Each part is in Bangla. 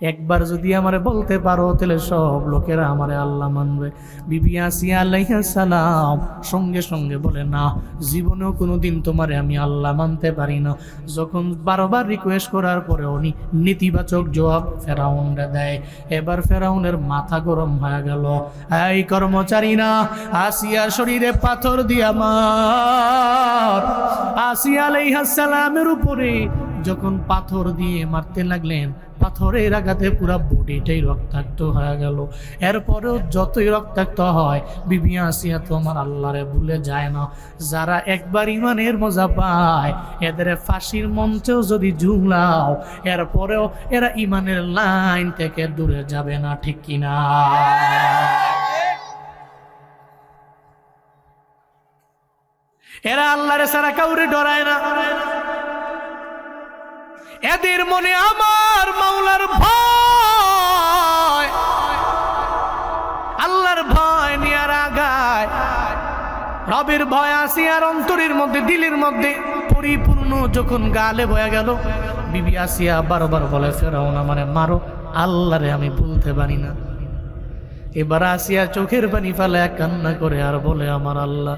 একবার যদি আমারে বলতে পারো তাহলে সব লোকেরা আমারে আল্লাহ মানবে। বিবি আসিয়া আলাইহিস সালাম সঙ্গে সঙ্গে বলে, না, জীবনেও কোনোদিন তোমারে আমি আল্লাহ মানতে পারি না। যখন বারবার রিকোয়েস্ট করার পরে উনি নেতিবাচক জবাব ফেরাউনরে দেয়, এবার ফেরাউনের মাথা গরম হয়ে গেল। এই কর্মচারীরা, আসিয়ার শরীরে পাথর দিয়া মার। আসিয়া আলাইহিস সালামের উপরে যখন পাথর দিয়ে মারতে লাগলেন, পাথরের আঘাতে পুরো বডিটাই রক্তাক্ত হয়ে গেল। এরপরেও যতই রক্তাক্ত হয়, বিবি আসিয়া তো আমার আল্লাহরে ভুলে যায় না। যারা একবার ইমানের মজা পায়, এদের ফাঁসির মঞ্চেও যদি ঝুলাও, এরপরেও এরা ইমানের লাইন থেকে দূরে যাবে না, ঠিক কিনা? এরা আল্লাহরে ছাড়া কাউরে ডরায় না। এদের মনে আমার মাওলার ভয়, আল্লাহর ভয় নিয়ে আগায়। রবের ভয় আসিয়ার অন্তরের মধ্যে, দিলের মধ্যে পরিপূর্ণ যখন গালে বয়ে গেল, বিবি আসিয়া বারবার বলে, ফেরাউন আমারে মারো, আল্লাহরে আমি ভুলতে পারি না। এবার আসিয়া চোখের পানি ফেলে কান্না করে আর বলে, আমার আল্লাহ,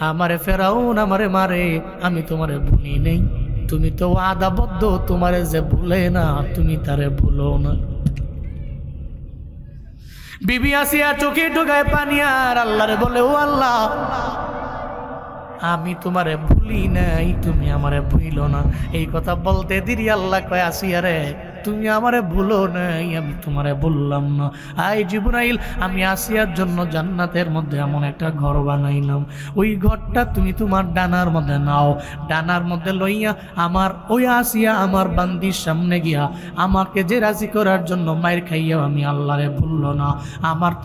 আমারে ফেরাউন আমারে মারে, আমি তোমারে ভুলি নেই। তুমি তো ওয়াদাবদ্ধ, তোমারে যে ভুলে না, তুমি তারে ভুলো না। বিবি আসিয়া চোখে ঢোকায় পানি আর আল্লাহরে বলে, ও আল্লাহ, আমি তোমারে ভুলি নাই, তুমি আমারে ভুইলো না। এই কথা বলতে দেরি আল্লাহ কয়, আসিয়া রে, তুমি আমারে ভুলো নাই, আমি তোমারে বললাম না। আই জিবরাইল, আমি আসিয়ার জন্য জান্নাতের মধ্যে এমন একটা ঘর বানাইলাম, ওই ঘরটা তুমি তোমার ডানার মধ্যে নাও। ডানার মধ্যে লইয়া আমার ওই আসিয়া আমার বান্দির সামনে গিয়া আমাকে যে রাজি করার জন্য মায়ের খাইয়াও আমি আল্লাহরে ভুললো না।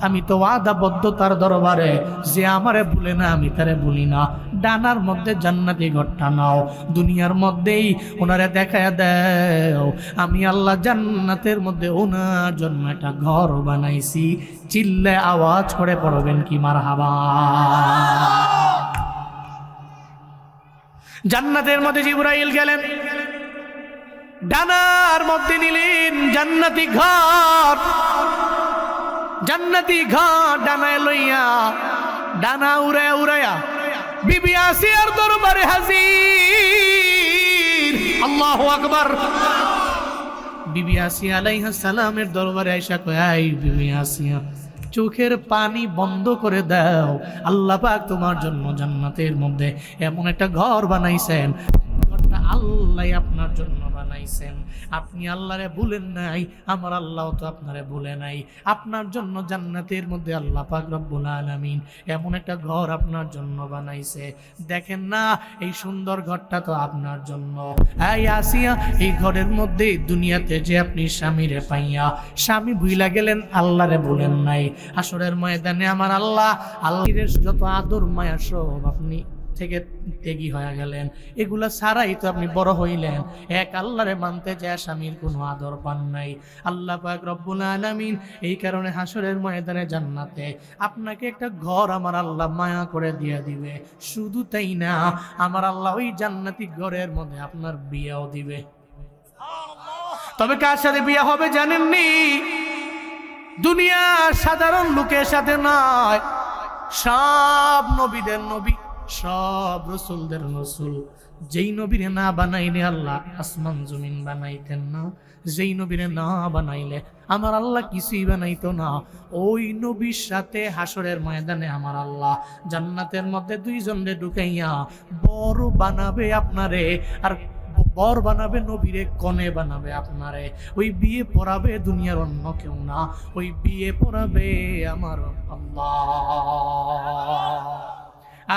আমি তো ওয়াদাবদ্ধ তার দরবারে, যে আমারে ভুলে না আমি তারে ভুলি না। ডানার মধ্যে জান্নাতি ঘরটা নাও, দুনিয়ার মধ্যেই ওনারে দেখায় দাও আমি আল্লাহ জান্নাতের মধ্যে ওনার জন্য একটা ঘর বানাইছি। চিল্লে আওয়াজ করে পড়বেন কি মারহাবা। জান্নাতের মধ্যে জিবরাইল গেলেন, ডানার মধ্যে নিলেন জান্নাতি ঘর। জান্নাতি ঘর ডানায় লইয়া, ডানা উড়ায়া উড়ায়া বিবি আসিয়ার দরবারে হাজির। আল্লাহু আকবার। বিবি আসিয়া আলাইহিস সালামের দরবারে আয়েশা কয়, আই বিবি আসিয়া, চোখের পানি বন্ধ করে দাও, আল্লাহ পাক তোমার জন্য জান্নাতের মধ্যে এমন একটা ঘর বানাইছেন, ঘরটা আল্লাহ আপনার জন্য বানাইছেন। আপনি আল্লাহরে ভুলেন নাই, আমার আল্লাহ তো আপনারে ভুলে নাই। আপনার জন্য জান্নাতের মধ্যে আল্লাহ পাক রব্বুল আলামিন এমন একটা ঘর আপনার জন্য বানাইছে। দেখেন না, এই সুন্দর ঘরটা তো আপনার জন্য। এই আসিয়া, এই ঘরের মধ্যে দুনিয়াতে যে আপনি স্বামীরে পাইয়া স্বামী ভুইলা গেলেন, আল্লাহরে ভুলেন নাই। হাসরের ময়দানে আমার আল্লাহর যত আদর মায়া সব আপনি থেকে ত্যাগী হয়ে গেলেন। এগুলা ছাড়াই তো আপনি বড় হইলেন। এক আল্লাহরে মানতে যায় স্বামীর কোনো আদর পান নাই। আল্লাহ পাক রব্বুল আলামিন এই কারণে হাসরের ময়দানে জান্নাতে আপনাকে একটা ঘর আমার আল্লাহ মায়া করে দিয়ে দিবে। শুধু তাই না, আমার আল্লাহ ওই জান্নাতি ঘরের মধ্যে আপনার বিয়েও দিবে। তবে কার সাথে বিয়ে হবে জানেননি? দুনিয়ার সাধারণ লোকের সাথে নয়, সব নবীদের নবী, সব রসুলদের রসুল। যেই নবীরে না বানাইলে আল্লাহ আসমান জমিন বানাইতেন না, যেই নবীরে না বানাইলে আমার আল্লাহ কিছুই বানাইতো না। ওই নবীর সাথে হাসরের ময়দানে আমার আল্লাহ জান্নাতের মধ্যে দুইজনরে ঢুকাইয়া বড় বানাবে আপনারে, আর বর বানাবে নবীরে, কনে বানাবে আপনারে। ওই বিয়ে পড়াবে দুনিয়ার অন্য কেউ না, ওই বিয়ে পড়াবে আমার আল্লাহ।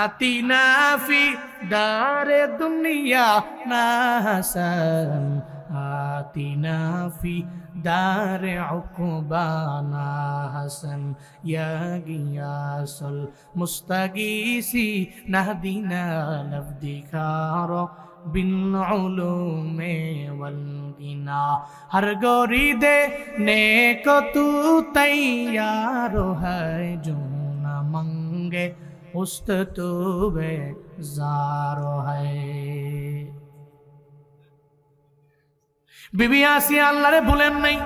আতিনা ফি দারে দুনিয়া না হাসান, আতিনা ফি দারে উকবানা হাসান, ইয়া গিয়াসুল মুস্তাগীসি নাহদিনা লফদিকার বিল উলুমে ওয়াল গিনা। হর গরি দে নেক তু তৈয়ার হ্যায় জো না মঙ্গে উস্ত তু বেজার হ্যায়। বিবি আসিয়া আল্লাহরে ভুলেন নাই,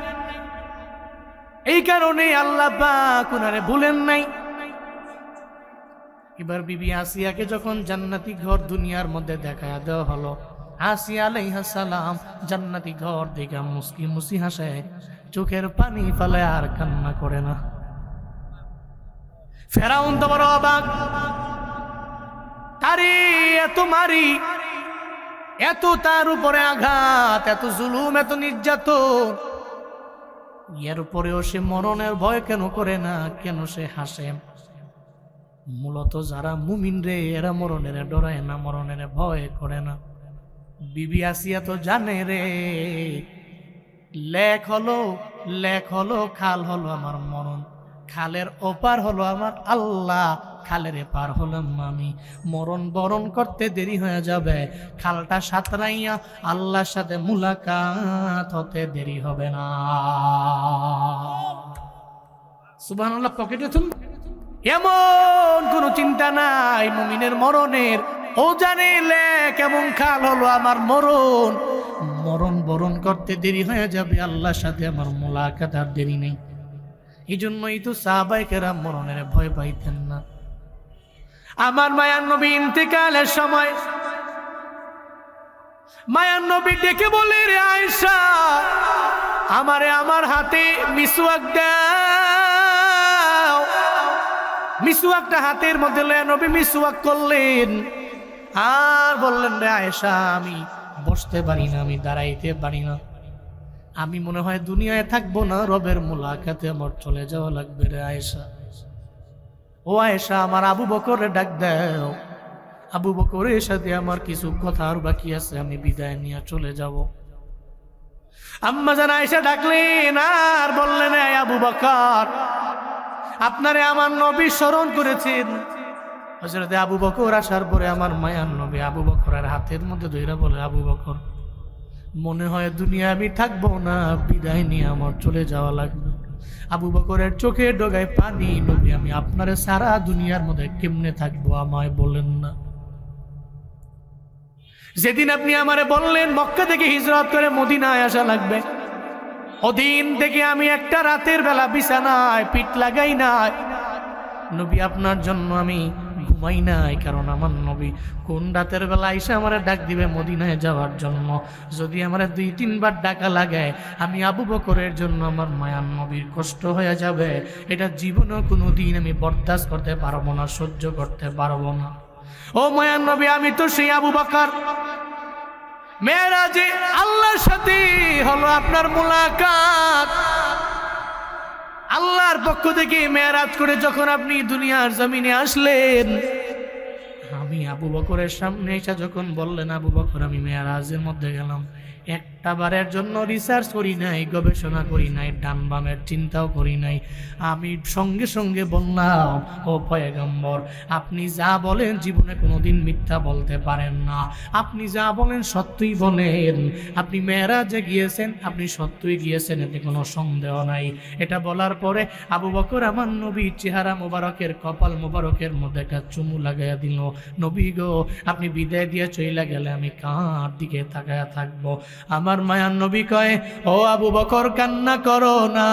এই কারণে আল্লাহ পাক উনারে ভুলেন নাই। এবার বিবি আসিয়াকে যখন জান্নাতি ঘর দুনিয়ার মধ্যে দেখায়া দেওয়া হলো, আসিয়া আলাইহিস সালাম জান্নাতি ঘর দেখে মুস্কি মুসি হাসে, চোখের পানি ফেলে আর কান্না করে না। ফেরাউন তো বড় অবাক, তারে এত মারি, এত তার উপরে আঘাত, এত জুলুম, এত নির্যাতন, এর উপরেও সে মরণের ভয় কেন করে না, কেন সে হাসে? মূলত যারা মুমিন রে, এরা মরণের ডরায় না, মরণের ভয় করে না। বিবি আসিয়া তো জানে রে, লেখ হলো খাল হলো আমার মরণ, খালের ওপার হলো আমার আল্লাহ, খালের এপার হলাম আমি। মরণ বরণ করতে দেরি হয়ে যাবে, খালটা সাঁতরাইয়া আল্লাহর সাথে মুলাকাত হতে দেরি হবে না। সুবহানাল্লাহ। পকেটে তুমি এমন কোনো চিন্তা নাই মুমিনের মরণের। ও জানে লেখ এবং খাল হলো আমার মরণ, মরণ বরণ করতে দেরি হয়ে যাবে, আল্লাহর সাথে আমার মুলাকাত আর দেরি নেই। এই জন্যই তো সাহাবায়ে কেরাম মরণের ভয় পাইতেন না। আমার মায়ার নবী ইন্তেকালের সময় মায়ার নবী ডেকে বলে, রে আয়েশা, আমারে আমার হাতে মিসওয়াক দাও। মিসওয়াকটা হাতের মধ্যে লয়ে নবী মিসওয়াক করলেন আর বললেন, রে আয়েশা, আমি বসতে পারি না, আমি দাঁড়াইতে পারি না, আমি মনে হয় দুনিয়ায় থাকবো না, রবের মুলাকাতে আমার চলে যাওয়া লাগবে। রে আয়েশা, ও আয়েশা, আমার আবু বকরে ডাক দাও, আবু বকরের সাথে আমার কিছু কথা আর বাকি আছে, আমি বিদায় নিয়ে চলে যাব। আম্মা জান আয়েশা ডাকলেন আর বললেন, আবু বকর, আপনারে আমার নবী স্মরণ করেছেন। হযরতে আবু বকর আসার পরে আমার মায়ার নবী আবু বকরের হাতের মধ্যে ধইরা বলে, আবু বকর, মনে হয় দুনিয়া আমি থাকবো না, বিদায় নিয়ে আমার চলে যাওয়া লাগবে। আবু বকরের চোখে ডগায় পানি, নবী, আমি আপনারে সারা দুনিয়ার মধ্যে কেমনে থাকবো, আমায় বলেন না। যেদিন আপনি আমারে বললেন মক্কা থেকে হিজরত করে মদিনায় আসা লাগবে, ওদিন থেকে আমি একটা রাতের বেলা বিছানায় পিঠ লাগাই নাই নবী, আপনার জন্য আমি ঘুমাই নাই, কারণ আমার নবী কোন রাতের বেলা এসে আমার ডাক দিবে মদিনায় যাওয়ার জন্য। যদি আমার 2-3 বার ডাকা লাগে, আমি আবু বকরের জন্য আমার মায়ার নবীর কষ্ট হয়ে যাবে, এটা জীবনেও কোনো দিন আমি বরদাস্ত করতে পারবো না, সহ্য করতে পারবো না। ও মায়ার নবী, আমি তো সেই আবু বকর, মেরাজে আল্লাহর সাথে হলো আপনার মুলাকাত। আল্লাহর পক্ষ থেকে মেরাজ করে যখন আপনি দুনিয়ার জমিনে আসলেন, আমি আবু বকরের সামনে এসে যখন বললেন, আবু বকর, আমি মেরাজের মধ্যে গেলাম, একটা বারের জন্য রিসার্চ করি নাই, গবেষণা করি নাই, ডান বামের চিন্তাও করি নাই, আমি সঙ্গে সঙ্গে বললাম, ও পয়গম্বর, আপনি যা বলেন জীবনে কোনোদিন মিথ্যা বলতে পারেন না, আপনি যা বলেন সত্যই বলেন, আপনি মেরাজে গিয়েছেন, আপনি সত্যই গিয়েছেন, এতে কোনো সন্দেহ নাই। এটা বলার পরে আবু বকর আমার নবীর চেহারা মোবারকের, কপাল মোবারকের মধ্যে একটা চুমু লাগাইয়া দিল। নবী গো, আপনি বিদায় দিয়ে চইলা গেলে আমি কার দিকে তাকায়া থাকবো? আমার মায়ার নবী কয়, ও আবু বকর, কান্না করো না,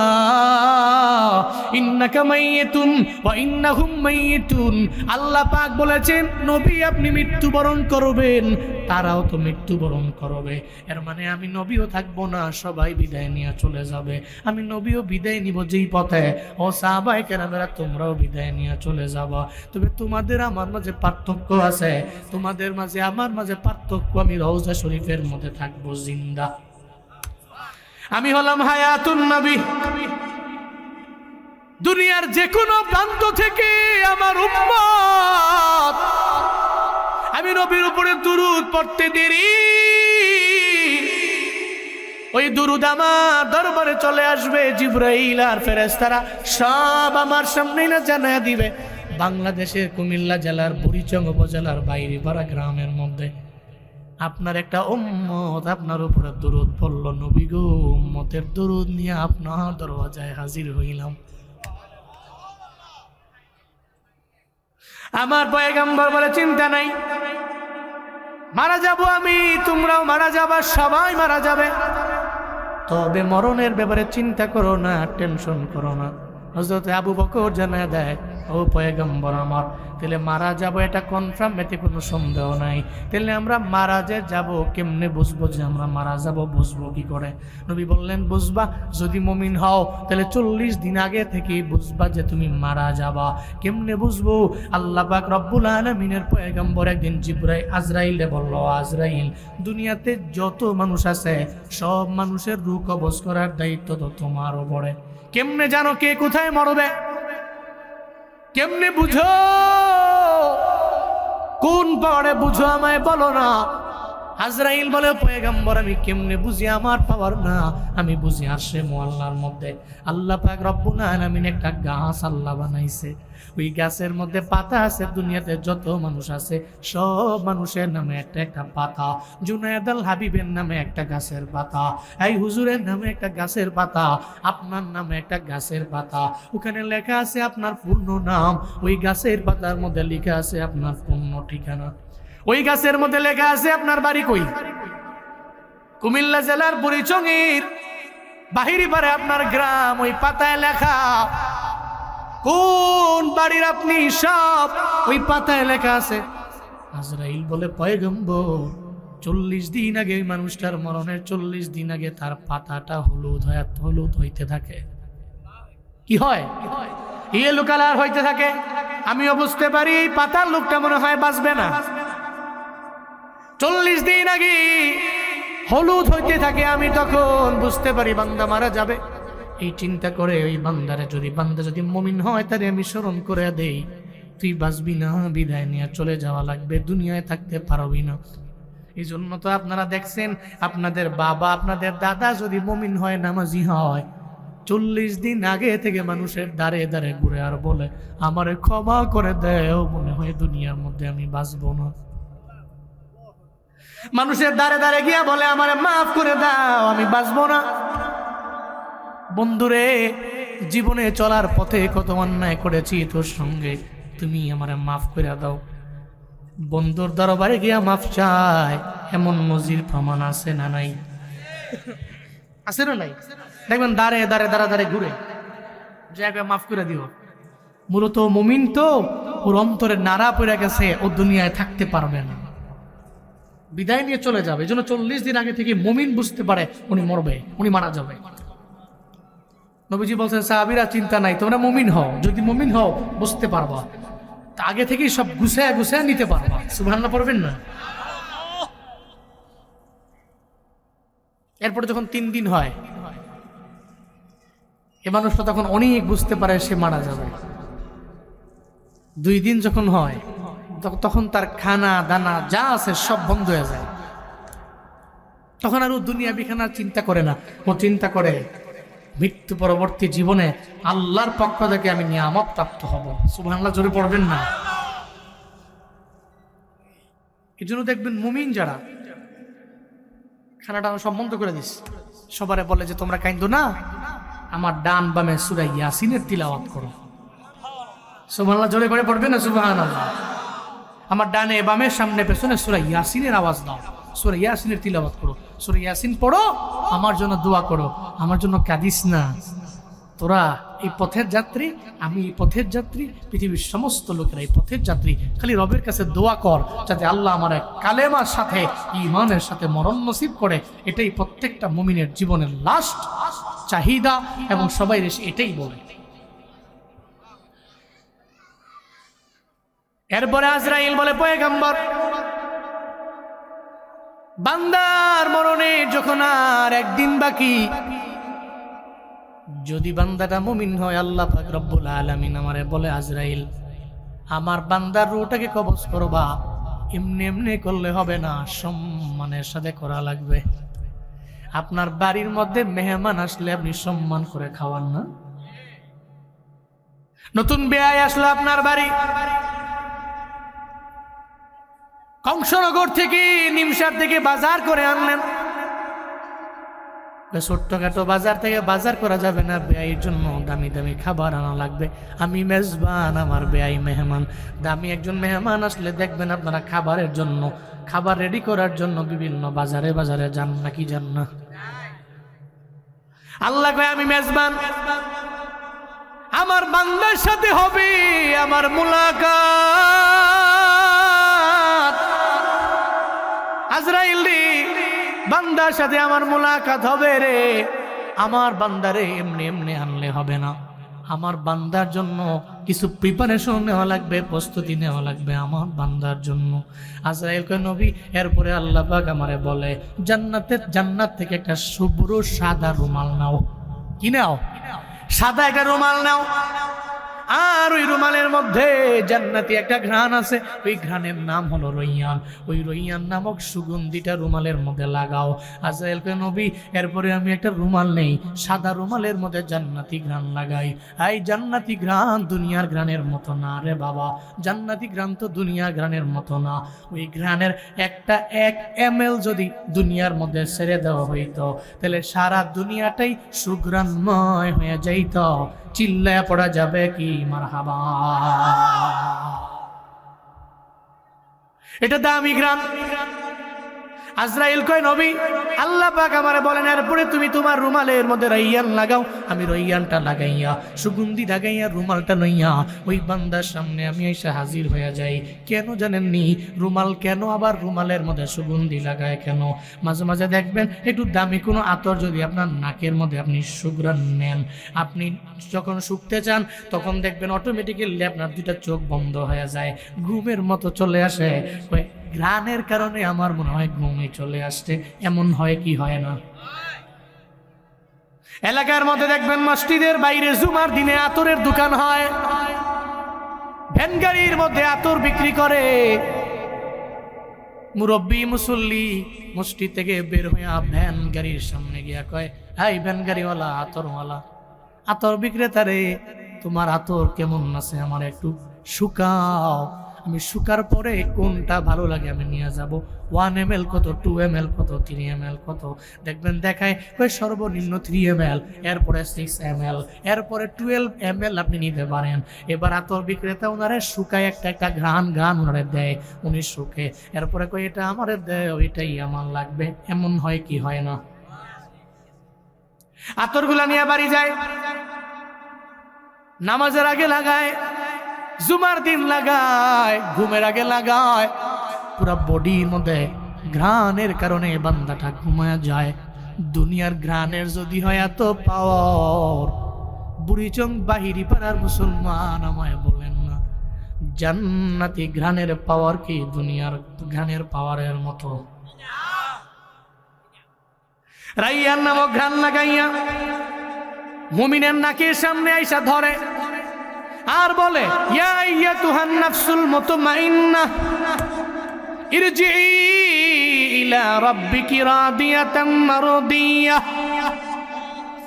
ইন্নাকা মাইয়িতুন ওয়া ইন্নাহুম মাইয়িতুন। আল্লাহ পাক বলেছেন, নবী আপনি মৃত্যুবরণ করবেন, তারাও তো মৃত্যুবরণ করবে। এর মানে আমি নবীও থাকবো না, সবাই বিদায় নিয়ে চলে যাবে, আমি নবীও বিদায় নিব যেই পথে, ও সাহাবায়ে কেরামেরা তোমরাও বিদায় নিয়ে চলে যাবা। তবে তোমাদের আমার মাঝে পার্থক্য আছে, তোমাদের মাঝে আমার মাঝে পার্থক্য, আমি রওজা শরীফের মধ্যে থাকবো জিন্দা, আমি হলাম হায়াতুন নবী। দুনিয়ার যে কোনো প্রান্ত থেকে আমার উম্মত, আমি নবীর উপরে দুরূদ পড়তে দেরি, ওই দুরূদ আমার দরবারে চলে আসবে, জিবরাইল আর ফেরেশতারা সব আমার সামনে না জানায়া দিবে। বাংলাদেশের কুমিল্লা জেলার বুড়িচং উপজেলার বাইরিপাড়া গ্রামের মধ্যে আপনার একটা উম্মত আপনার উপরে দুরূদ পড়ল, নবী গো, উম্মতের দুরূদ নিয়ে আপনার দরওয়াজায় হাজির হইলাম। আমার পয়গম্বর বলে, চিন্তা নাই, মারা যাব আমি, তোমরাও মারা যাবা, সবাই মারা যাবে, তবে মরণের ব্যাপারে চিন্তা করো না, টেনশন করো না। হযরত আবু বকর জানায় দেয়, ও পয়গম্বর আমার, তাহলে মারা যাব এটা কনফার্ম, এতে কোনো সন্দেহ নাই। তাহলে আমরা মারা যে যাব কেমনে বুঝবো যে আমরা মারা যাব? বুঝবো কি করে? নবী বললেন, বুঝবা যদি মুমিন হও তাহলে 40 দিন আগে থেকে বুঝবা যে তুমি মারা যাবা। কেমনে বুঝবো? আল্লাহ পাক রব্বুল আলামিনের পয়গম্বর একদিন আজরাইলে বলল, আজরাইল, দুনিয়াতে যত মানুষ আছে সব মানুষের রূহ কবজ করার দায়িত্ব তো তোমার উপরে। কেমনে জানো কে কোথায় মরবে? কেমনে বুঝো? কোন পাওয়ারে বুঝো আমায় বলো না। আজরাইল বলে, পয়গম্বর আমি কেমনে বুঝি? আমার পাওয়ার না, আমি বুঝি আরশে মুআল্লার মধ্যে আল্লাহ পাক রব্বুল আলামিন একটা গাছ আল্লাহ বানাইছে। ওই গাছের মধ্যে পাতা আছে। দুনিয়াতে যত মানুষ আছে সব মানুষের নামে একটা একটা পাতা। জুনায়েদ আল হাবিবের নামে একটা গাছের পাতা, এই হুজুরের নামে একটা গাছের পাতা, আপনার নামে একটা গাছের পাতা। ওখানে লেখা আছে আপনার পূর্ণ নাম, ওই গাছের পাতার মধ্যে লেখা আছে আপনার পূর্ণ ঠিকানা। ওই গাছের মধ্যে লেখা আছে আপনার বাড়ি কই, কুমিল্লা জেলার বুড়িচঙ্গির বাহিরি পারে আপনার গ্রাম, ওই পাতায় লেখা কোন বাড়ির আপনি সব ওই পাতায় লেখা আছে। আজরাইল বলে, পয়গম্বর 40 দিন আগে ওই মানুষটার মরণের 40 দিন আগে তার পাতাটা হলুদ হইতে থাকে। কি হয়? ইয়েলো কালার হইতে থাকে। আমিও বুঝতে পারি এই পাতার লোকটা মনে হয় বাঁচবে না। 40 দিন আগে হলুদ হইতে থাকে। আমি তখন বুঝতে পারি বান্দা মারা যাবে। এই চিন্তা করে ওই বান্দা যদি মুমিন হয় তারে আমি স্মরণ করে দেই, তুই বাঁচবি না, বিদায় নিয়ে চলে যাওয়া লাগবে, দুনিয়ায় থাকতে পারবি না। এই জন্য তো আপনারা দেখছেন আপনাদের বাবা আপনাদের দাদা যদি মুমিন হয়, নামাজি হয়, 40 দিন আগে থেকে মানুষের দ্বারে দ্বারে ঘুরে আর বলে, আমারে ক্ষমা করে দেও, মনে হয় দুনিয়ার মধ্যে আমি বাঁচবো না। মানুষের দ্বারে দ্বারে গিয়া বলে, আমারে মাফ করে দাও, আমি বাঁচবো না। বন্ধুরে, জীবনে চলার পথে কত অন্যায় করেছি তোর সঙ্গে, তুমি আমারে মাফ করে দাও। বন্ধুর দরবারে গিয়া মাফ চায়, এমন নজির প্রমাণ আছে না নাই? আছে না নাই? দেখবেন দাঁড়ে দাঁড়ে দাঁড়ে ঘুরে যে একবার মাফ করে দিও। মূলত মুমিন তো ওর অন্তরে নাড়া পড়ে গেছে, ও দুনিয়ায় থাকতে পারবে না, বিদায় নিয়ে চলে যাবে। এই জন্য 40 দিন আগে থেকে মুমিন বুঝতে পারে উনি মরবে, উনি মারা যাবে। নবীজি বলছেন, সাহাবীরা চিন্তা নাই, তোমরা মুমিন হও, যদি মুমিন হও বুঝতে পারবা, তা আগে থেকেই সব গুছায় নিতে পারবা। সুবহানাল্লাহ পড়বেন না? এরপরে যখন 3 দিন হয়, এ মানুষটা তখন অনেক বুঝতে পারে সে মারা যাবে। 2 দিন যখন হয়, তখন তার খানা দানা যা আছে সব বন্ধ হয়ে যায়। তখন আর ও দুনিয়া বিখানার চিন্তা করে না, ও চিন্তা করে মৃত্যু পরবর্তী জীবনে আল্লাহর পক্ষ থেকে আমি নিয়ামত প্রাপ্ত হব। সুবহানাল্লাহ জোরে পড়বেন না? এই জন্য দেখবেন মুমিন যারা, খানাটা সব বন্ধ করে দিস, সবারে বলে যে তোমরা কাইন্দো না, আমার ডান বামে সূরা ইয়াসিনের তিলাওয়াত করো। সুবহানাল্লাহ জোরে করে পড়বেন না? সুবহানাল্লাহ। আমার ডানে বামে সামনে পেছনে সূরা ইয়াসিনের আওয়াজ দাও, সূরা ইয়াসিনের তিলাওয়াত করো, সূরা ইয়াসিন পড়ো, আমার জন্য দোয়া করো, আমার জন্য কাঁদিস না। তোরা এই পথের যাত্রী, আমি এই পথের যাত্রী, পৃথিবীর সমস্ত লোকেরা এই পথের যাত্রী। খালি রবের কাছে দোয়া কর যাতে আল্লাহ আমার কালেমার সাথে ঈমানের সাথে মরণ নসিব করে। এটাই প্রত্যেকটা মুমিনের জীবনের লাস্ট চাহিদা, এবং সবাই এটাই বলে। এরপরে আজরাইল বলে, পয়গম্বর, বান্দার মরণে যখন আর 1 দিন বাকি, যদি বান্দাটা মুমিন হয়, আল্লাহ পাক রব্বুল আলামিন আমারে বলে, আজরাইল, আমার বান্দার রূহটাকে কবজ করবা, এমনি এমনি করলে হবে না, সম্মানের সাথে করা লাগবে। আপনার বাড়ির মধ্যে মেহমান আসলে আপনি সম্মান করে খাওয়ান না? নতুন বেয়াই আসলো আপনার বাড়ি, কংসনগর থেকে নিমসার থেকে বাজার করে আনলেন। ছোট্টখাটো বাজার থেকে বাজার করা যাবে না, বেয়াইয়ের জন্য দামি দামি খাবার আনা লাগবে। আমি মেজবান, আমার বেয়াই মেহমান। দামি একজন মেহমান আসলে দেখবেন আপনারা খাবারের জন্য, খাবার রেডি করার জন্য বিভিন্ন বাজারে বাজারে যান নাকি যান না? আল্লাহ কয় আমি মেজবান, আমার বান্দার সাথে হবে আমার মুলাকাত। আজরাইল রে, বান্দার সাথে আমার মুলাকাত হবে রে। আমার বান্দারে এমনি এমনি আনলে হবে না, আমার বান্দার জন্য কিছু প্রিপারেশন নেওয়া লাগবে, প্রস্তুতি নেওয়া লাগবে আমার বান্দার জন্য। আজরাইল কয় নবী, এরপরে আল্লাহ পাক আমারে বলে জান্নাত থেকে একটা শুভ্র সাদা রুমাল নাও। কি নাও? সাদা একটা রুমাল নাও, আর ওই রুমালের মধ্যে জান্নাতি একটা ঘ্রাণ আছে, ওই ঘ্রাণের নাম হলো রৈয়ান। ওই রৈয়ান নামক সুগন্ধিটা রুমালের মধ্যে লাগাও। আজরাইল কয় নবী, এরপরে আমি একটা রুমাল নেই, সাদা রুমালের মধ্যে জান্নাতি ঘ্রাণ লাগাই। এই জান্নাতি ঘ্রাণ দুনিয়ার ঘ্রাণের মতো না রে বাবা, জান্নাতি ঘ্রাণ তো দুনিয়ার ঘ্রাণের মতো না। ওই ঘ্রাণের একটা 1 ml যদি দুনিয়ার মধ্যে ছেড়ে দেওয়া হইতো, তাহলে সারা দুনিয়াটাই সুঘ্রাণময় হয়ে যাইত। চিল্লায় পড়া যাবে কি মারহাবা। এটা দামি ঘ্রাণ। আজরাইল কয় নবী, আল্লাহ পাক আমারে বলেন এরপরে তুমি তোমার রুমালের মধ্যে রৈয়ান লাগাও। আমি রৈয়ানটা লাগাইয়া, সুগন্ধি লাগাইয়া, রুমালটা নইয়া ওই বান্দার সামনে আমি এসে হাজির হয়ে যাই। কেন জানেননি? রুমাল কেন আবার রুমালের মধ্যে সুগন্ধি লাগায় কেন? মাঝে মাঝে দেখবেন একটু দামি কোনো আতর যদি আপনার নাকের মধ্যে আপনি সুঘ্রাণ নেন, আপনি যখন শুকতে চান তখন দেখবেন অটোমেটিক্যালি আপনার 2টা চোখ বন্ধ হয়ে যায়, ঘুমের মতো চলে আসে। ঘ্রাণের কারণে আমার মনে হয় ঘুমে চলে আসছে। এমন হয় কি হয় না? এলাকার মধ্যে দেখবেন মসজিদের বাইরে জুমার দিনে আতরের দোকান হয়, ভ্যান গাড়ির মধ্যে আতর বিক্রি করে। মুরব্বী মুসল্লি মসজিদ থেকে বের হয়ে ভ্যান গাড়ির সামনে গিয়া কয়, হাই ভ্যান গাড়িওয়ালা, আতরওয়ালা, আতর বিক্রেতারে, তোমার আতর কেমন আছে আমার একটু শুকাও। আমি শুকার পরে কোনটা ভালো লাগে আমি নিয়ে যাব। 1 ml কত, 2 ml কত, 3 ml কত, দেখবেন দেখায় কই সর্বনিম্ন 3 ml, এরপরে 6 ml, এরপরে 12 ml আপনি নিতে পারেন। এবার আতর বিক্রেতা ওনারে শুকায় একটা ঘ্রাণ ওনারে দেয়, উনি শুকে, এরপরে কই এটা আমারে দেয়, ওইটাই আমার লাগবে। এমন হয় কি হয় না? আতরগুলা নিয়ে বাড়ি যায়, নামাজের আগে লাগায়, জুমার দিন লাগায়, ঘুমের আগে লাগায়। পুরা বডির মধ্যে ঘ্রাণের কারণে বান্দাটা ঘুমায়া যায়। দুনিয়ার ঘ্রাণের যদি হয় এত পাওয়ার, বুড়িচং বাহিরি পাড়ার মুসলমান আমায় বলেন না জান্নাতি ঘ্রাণের পাওয়ার কি দুনিয়ার ঘ্রাণের পাওয়ারের মতো? রাইয়ান নামক ঘ্রাণ লাগাইয়া মুমিনের নাকের সামনে আইসা ধরে আর বলে, ইয়া আইয়াতুহান নাফসুল মুতমাইন্নাহ ইরজিই ইলা রাব্বিকি রাদিয়াতাম মারদিয়াহ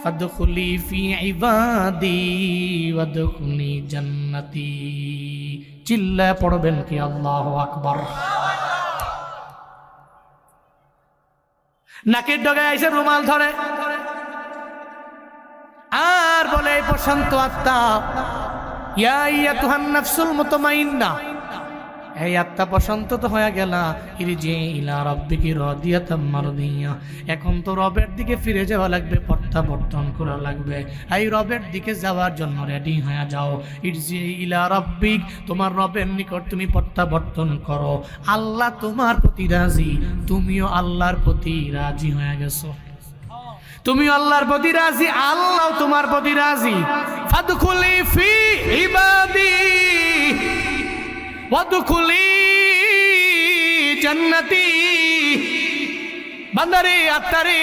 ফাদখুলি ফি ইবাদি ওয়াদখুলি জান্নাতি। চিল্লায় পড়বেন কি আল্লাহু আকবার। নাকের ডগায় আইসা রুমাল ধরে আর বলে, প্রশান্ত আত্মা, ইয়া আইয়াতুহান নাফসুল মুতমাইন্নাহ, এই আত্মা প্রশান্ত তো হয়ে গেলা, ইরজি ইলা রাব্বিকি রাদিয়াতাম মারদিয়া। এখন তো রবের দিকে ফিরে যাওয়া লাগবে, প্রত্যাবর্তন করা লাগবে। এই রবের দিকে যাওয়ার জন্য রেডি হয়ে যাও। ইরজি ইলা রাব্বিক, তোমার রবের নিকট তুমি প্রত্যাবর্তন করো। আল্লাহ তোমার প্রতি রাজি, তুমিও আল্লাহর প্রতি রাজি হয়ে গেছো। তুমি আল্লাহর প্রতি রাজি, আল্লাহ তোমার প্রতি রাজি। ফাদখুলি ফি ইবাদি ওয়াদখুলি জান্নাতি। বান্দারে, আত্মারে,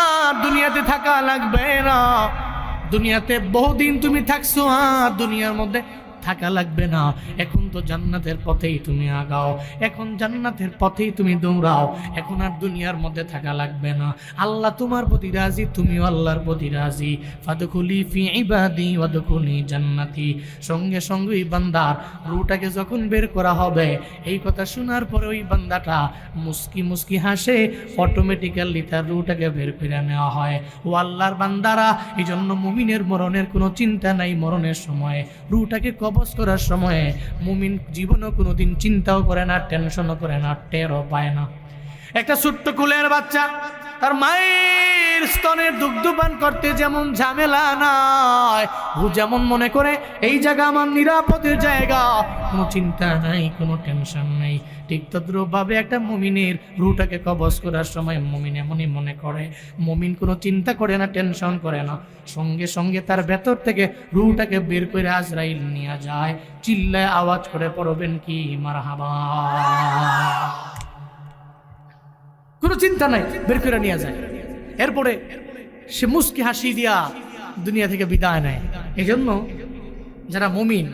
আর দুনিয়াতে থাকা লাগবে না। দুনিয়াতে বহুদিন তুমি থাকছো, আর দুনিয়ার মধ্যে থাকা লাগবে না। এখন তো জান্নাতের পথেই তুমি আগাও, এখন জান্নাতের পথেই তুমি দৌড়াও। এখন আর দুনিয়ার মধ্যে থাকা লাগবে না। আল্লাহ তোমার প্রতি রাজি, তুমিও আল্লাহর প্রতি রাজি। ফাদখুলি ফি ইবাদি ওয়াদখুলি জান্নাতি। সঙ্গে সঙ্গে ওই বান্দার রূহটাকে যখন বের করা হবে, এই কথা শোনার পরে ওই বান্দাটা মুস্কি মুস্কি হাসে, অটোমেটিক্যালি তার রূহটাকে বের করে নেওয়া হয়। ও আল্লাহর বান্দারা, এই জন্য মুমিনের মরণের কোনো চিন্তা নাই। মরণের সময় রূহটাকে কবজ করার সময় মুমিন জীবনও কোনোদিন চিন্তাও করে না, টেনশনও করে না, টেরও পায় না। একটা ছোট্ট কুলের বাচ্চা তার মায়ের স্তনের দুগ্ধ পান করতে যেমন ঝামেলা নাই, ও যেমন মনে করে এই জায়গা আমার নিরাপদের জায়গা, কোনো চিন্তা নাই, কোনো টেনশন নেই, ঠিক তদ্রূপভাবে একটা মুমিনের রুহটাকে কবজ করার সময় মুমিন এমনই মনে করে। মুমিন কোনো চিন্তা করে না, টেনশন করে না, সঙ্গে সঙ্গে তার ভেতর থেকে রুহটাকে বের করে আজরাইল নিয়ে যায়। চিল্লায় আওয়াজ করে পড়বেন কি মারহাবা, কোনো চিন্তা নাই, বের করে নিয়ে যায়। এরপরে সে মুস্কি হাসি দিয়া দুনিয়া থেকে বিদায় নেয়। এই জন্য যারা মুমিন,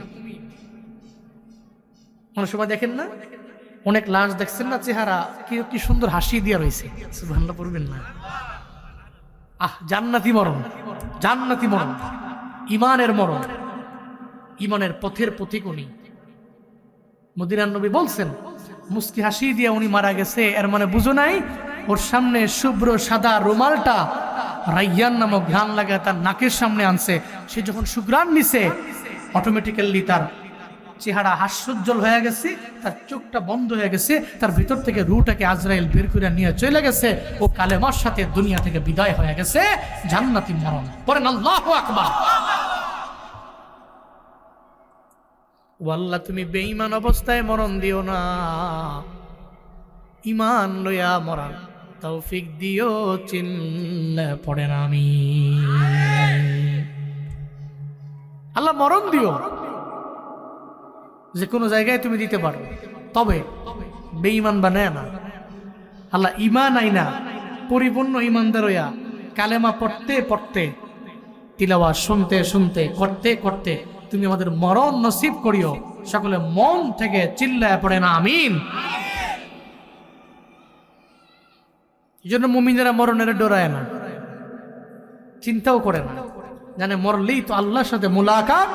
অনেক সময় দেখেন না, অনেক লাশ দেখছেন না, চেহারা কি সুন্দর হাসি দিয়া রয়েছে, সুবহানাল্লাহ পড়বেন না। জান্নাতি মরণ, জান্নাতি মরণ, ইমানের মরণ, ইমানের পথের পথিক উনি। মদিনার নবী বলছেন মুস্কি হাসি দিয়ে উনি মারা গেছে, এর মানে বুঝো নাই ওর সামনে শুভ্র সাদা রুমালটা রাইয়ান নামক ঘ্রাণ লাগা তার নাকের সামনে আনছে। সে যখন সুঘ্রাণ নিছে, অটোমেটিক্যালি তার চেহারা হাস্যোজ্জ্বল হয়ে গেছে, তার চোখটা বন্ধ হয়ে গেছে, তার ভিতর থেকে রুহটাকে আজরাইল বের করে নিয়ে চলে গেছে, ও কালেমার সাথে দুনিয়া থেকে বিদায় হয়ে গেছে। জান্নাতি মরণ। পড়েন আল্লাহু আকবার। ও আল্লাহ, তুমি বেঈমান অবস্থায় মরণ দিও না, ইমান লইয়া মরার তৌফিক দিও, চিল্লা পড়েন আমিন। আল্লাহ মরণ দিও, যে কোনো জায়গায় তুমি দিতে পারো, তবে বেঈমান বানায় না। আল্লাহ ইমান আইনা পরিপূর্ণ ইমানদার হইয়া কালেমা পড়তে পড়তে, তিলাওয়াত শুনতে শুনতে, করতে করতে তুমি আমাদের মরণ নসিব করিও। সকলে মন থেকে চিল্লায় পড়ে না আমিন। এই জন্য মুমিনেরা মরণের ডরায় না, চিন্তাও করে না, জানে মরলেই তো আল্লাহর সাথে মুলাকাত,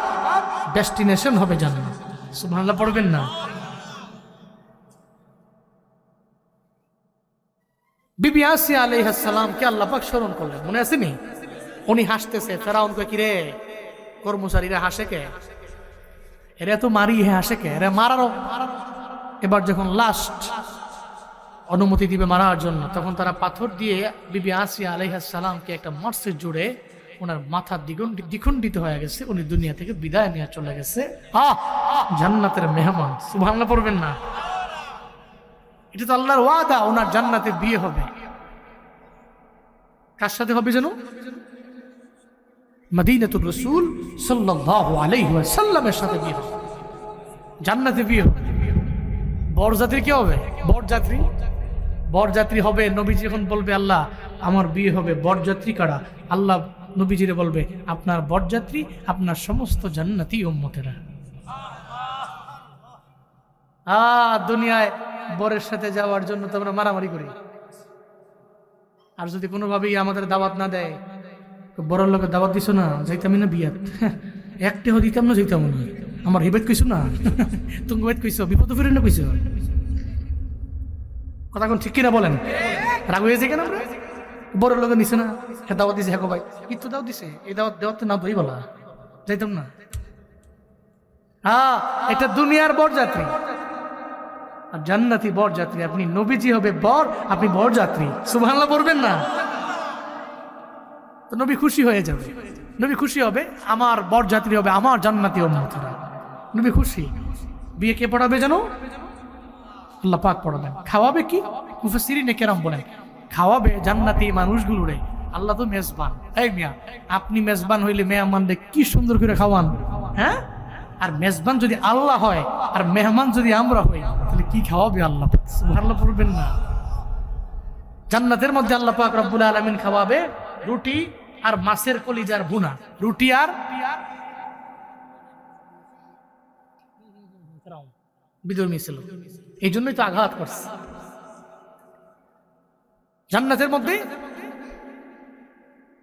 ডেস্টিনেশন হবে জান্নাত। সুবহানাল্লাহ পড়বেন না। বিবি আসিয়া আলাইহিস সালামকে আল্লাহ পাক স্মরণ করলেন, মনে আছে নি? উনি হাসতেছে, ফেরাউন কয় কিরে কর্মচারীরা হাসে কে, এরা তো মারি হাসে কে, এরা মারারও। এবার যখন লাস্ট অনুমতি দিবে মারার জন্য, তখন তারা পাথর দিয়ে বিবি আসিয়া আলাইহিস সালামকে একটা মর্সে জুড়ে ওনার মাথা দ্বিখণ্ডিত হয়ে গেছে, উনি দুনিয়া থেকে বিদায় নিয়ে চলে গেছে। জান্নাতের মেহমান। সুবহানাল্লাহ পড়বেন না। এটা তো আল্লাহর ওয়াদা, ওনার জান্নাতে বিয়ে হবে। কার সাথে হবে যেন? মদিনাতুর রাসূল সাল্লাল্লাহু আলাইহি ওয়াসাল্লামের সাথে বিয়ে হবে, জান্নাতে বিয়ে হবে। বরযাত্রী কি হবে? বরযাত্রী হবে। নবীজি যখন বলবে আল্লাহ আমার বিয়ে হবে, বরযাত্রী কারা? আল্লাহ নবীজিরে বলবে আপনার বরযাত্রী আপনার সমস্ত জান্নাতি উম্মতেরা। দুনিয়ায় বরের সাথে যাওয়ার জন্য তো আমরা মারামারি করি, আর যদি কোনোভাবেই আমাদের দাওয়াত না দেয়, বড়র লোকের দাওয়াত দিছো না, যাইতাম না বিয়াত, একটেও দিতাম না, যাইতাম না, আমার হিবেত কইছো না, তুমি কইছো, বিপদ ফিরে না কইছো। কথা কোন ঠিক কিনা বলেন? রাগ হয়েছে কেন? আমরা বড় লোক নিছে না, হ্যাঁ দাওয়াত দিছে, হ্যাঁ ভাই কিন্তু দাওয়াত দিছে, এই দাওয়াত দেওয়াতে না দই বলা, যাইতাম না। এটা দুনিয়ার বরযাত্রী, আর জান্নাতি বরযাত্রী। আপনি নবীজি হবে বর, আপনি বরযাত্রী। সুবহানাল্লাহ পড়বেন না? তো নবী খুশি হয়ে যাবে, নবী খুশি হবে, আমার বরযাত্রী হবে আমার জান্নাতি উম্মতরা। নবী খুশি। বিয়ে কে পড়াবে জানো? আল্লাহ পাক পড়াবেন। খাওয়াবে কি? মুফাসসিরিনে কেরাম বলেন খাওয়াবে জান্নাতি মানুষগুলোরে। আল্লাহ তো মেজবান। এই মিয়া, আপনি মেজবান হইলে মেহমানদের কি সুন্দর করে খাওয়ান, হ্যাঁ? আর মেজবান যদি আল্লাহ হয় আর মেহমান যদি আমরা হই, তাহলে কি খাওয়াবে আল্লাহ? সুবহানাল্লাহ পড়বেন না? জান্নাতের মধ্যে আল্লাহ পাক রব্বুল আলামিন খাওয়াবে রুটি আর মাছের কলিজার ভুনা। রুটি আর বিধর্মী ছিল, এই জন্যই তো আঘাত করছে। জান্নাতের মধ্যে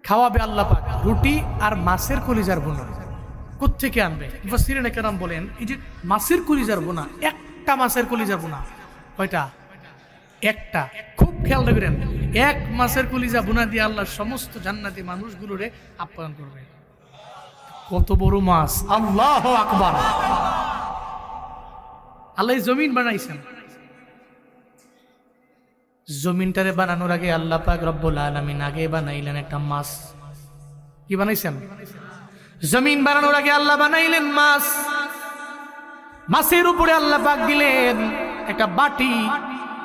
খাওয়াবে আল্লাহ পাক রুটি আর মাছের কলিজার ভুনা। কোত্থেকে আনবে? মুফাসসিরিনে কেরাম বলেন এই যে মাছের কলিজার ভুনা, একটা মাছের কলিজার ভুনা, কয়টা? একটা। খুব খেয়াল রাখবেন, এক মাছের কলিজা ভুনা দিয়ে আল্লাহ সমস্ত জান্নাতি মানুষগুলোরে আপ্যায়ন করবে। কত বড় মাছ! আল্লাহু আকবার। আল্লাহ জমিন বানাইছেন, জমিনটারে বানানোর আগে আল্লাহ পাক রব্বুল আলামিন আগে বানাইলেন একটা মাছ। কি বানাইছেন? জমিন বানানোর আগে আল্লাহ বানাইলেন মাছ। মাছের উপরে আল্লাহ পাক দিলেন একটা বাটি,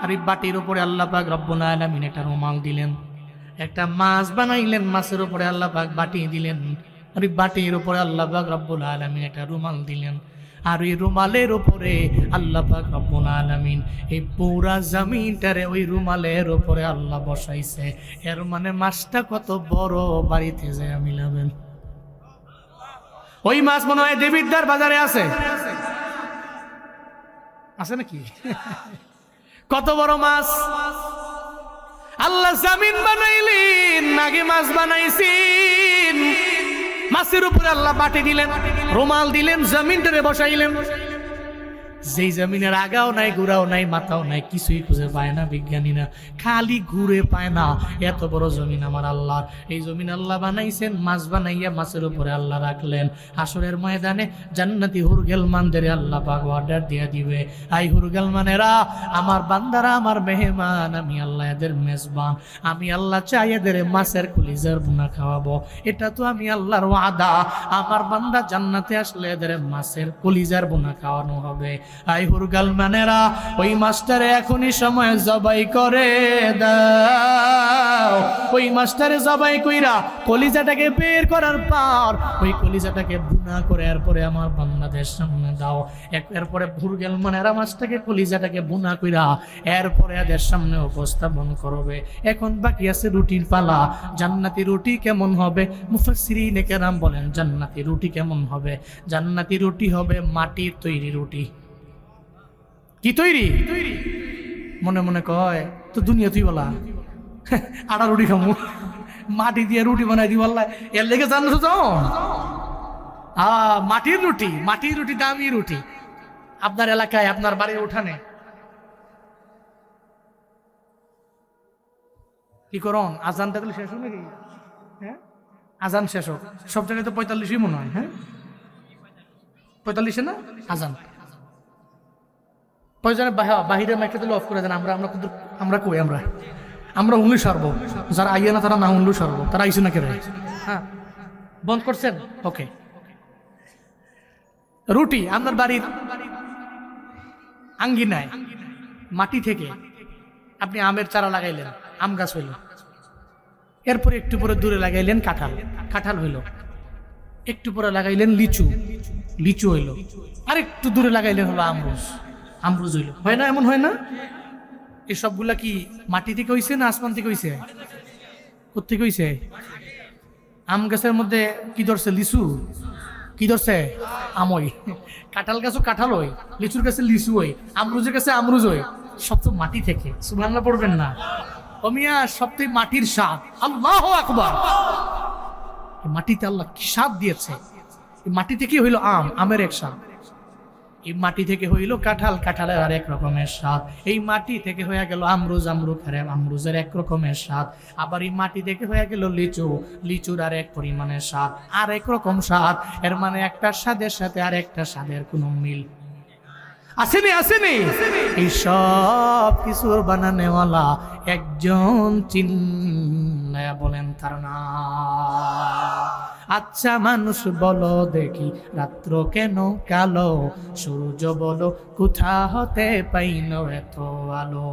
আর এই বাটির উপরে আল্লাহ পাক রব্বুল আলামিন একটা রুমাল দিলেন। একটা মাছ বানাইলেন, মাছের উপরে আল্লাহ পাক বাটি দিলেন, আর এই বাটির উপরে আল্লাহ পাক রব্বুল আলামিন একটা রুমাল দিলেন। আর এই রুমালের উপরে আল্লাহ পাক রব্বুল আলামিন এই পুরা জমিনটারে ওই রুমালের উপরে আল্লাহ বসাইছে। এর মানে মাছটা কত বড়, বাড়িতে যায় মিলাবেন। ওই মাছ মনে হয় দেবিদ্দার বাজারে আছে, আছে নাকি? কত বড় মাছ! আল্লাহ জমিন বানাইলেন, আগে মাছ বানাইছেন। মাছের উপরে আল্লাহ বাটি দিলেন, রুমাল দিলেন, জমিনটারে বসাইলেন। যেই জমিনের আগাও নাই, গুড়াও নাই, মাথাও নাই, কিছুই খুঁজে পায় না বিজ্ঞানীরা, খালি ঘুরে পায় না। এত বড় জমিন আমার আল্লাহর। এই জমিন আল্লাহ বানাইছেন, মাছ বানাইয়া মাছের উপরে আল্লাহ রাখলেন। হাসরের ময়দানে জান্নাতি হুরগেলমানদের আল্লাহ পাক অর্ডার দিয়ে দিবে, আই হুরগেলমানেরা, আমার বান্দারা আমার মেহমান, আমি আল্লাহ এদের মেজবান। আমি আল্লাহ চাই এদের মাছের কলিজার ভুনা খাওয়াবো। এটা তো আমি আল্লাহর ওয়াদা, আমার বান্দা জান্নাতে আসলে এদের মাছের কলিজার ভুনা খাওয়ানো হবে। আই হুরগেলমানেরা, ওই মাছটারে এখনই সময় জবাই করে দাও। ওই মাছটারে জবাই কইরা কলিজাটাকে বের করার পর ওই কলিজাটাকে ভুনা করে এরপরে আমার বান্দাদের সামনে দাও। এরপরে হুরগেলমানেরা মাছটাকে কলিজাটাকে ভুনা কইরা এরপরে এদের সামনে উপস্থাপন করবে। এখন বাকি আছে রুটির পালা। জান্নাতি রুটি কেমন হবে? মুফাসসিরিনে কেরাম বলেন জান্নাতি রুটি কেমন হবে? জান্নাতি রুটি হবে মাটির তৈরি রুটি। কি তৈরি? মনে মনে কয় তো দুনিয়া তুই বলা আটা রুটি খামু, মাটি দিয়ে রুটি বানাই দি বললা, এর লেগে জানো তো মাটির রুটি। মাটির রুটি দামি রুটি। আপনার এলাকায়, আপনার বাড়ির উঠানে কি করুন, আজানটা তাহলে শেষ হোক নাকি? হ্যাঁ, আজান শেষ হোক। সব জায়গায় তো 45ই মনে হয়। হ্যাঁ, 45 না আজান? বাহিরের মাইকটা তাহলে অফ করে দেন। আমরা কই, আমরা উনলি সর্ব, যারা আইয়ে না তারা না উনলু সর্ব, তারা আইসে না কেন? হ্যাঁ, বন্ধ করছেন? ওকে। রুটি আপনার বাড়ির আঙ্গিনায় মাটি থেকে আপনি আমের চারা লাগাইলেন, আম গাছ হইল। এরপরে একটু পরে দূরে লাগাইলেন কাঁঠাল হইল। একটু পরে লাগাইলেন লিচু হইল। আর একটু দূরে লাগাইলেন হলো আমরুজ হইল। হয় না? এমন হয় না? এই সবগুলা কি মাটি থেকে হইছে না আসমান থেকে হইছে? কোত্থেকে হইছে? আম গাছের মধ্যে কি ধরছে? লিচু। কি ধরছে? আমই। কাঁঠাল গাছও কাঁঠাল হয়, লিচুর কাছে লিচু হয়, আমরুজের কাছে আমরুজ হয়। সব তো মাটি থেকে। সুবহানাল্লাহ পড়বেন না? ও মিয়া, সব তো মাটির স্বাদ। আল্লাহু আকবার। মাটিতে আল্লাহ কি স্বাদ দিয়েছে। মাটি থেকে হইল আমের এক স্বাদ। এই মাটি থেকে হইল কাঁঠালের আর এক রকমের স্বাদ। এই মাটি থেকে হয়ে গেল আমরুজের এক রকমের স্বাদ। আবার এই মাটি থেকে হয়ে গেল লিচুর আর এক পরিমাণের স্বাদ, আর এক রকম স্বাদ। এর মানে একটা স্বাদের সাথে আর একটা স্বাদের কোনো মিল আসেনি। এই সব কিছুর বানানেওয়ালা একজন চিন্নায়া বলেন তার নাম। আচ্ছা মানুষ বলো দেখি, রাত্র কেন কালো? সূর্য বলো কোথা হতে পাইল এত আলো?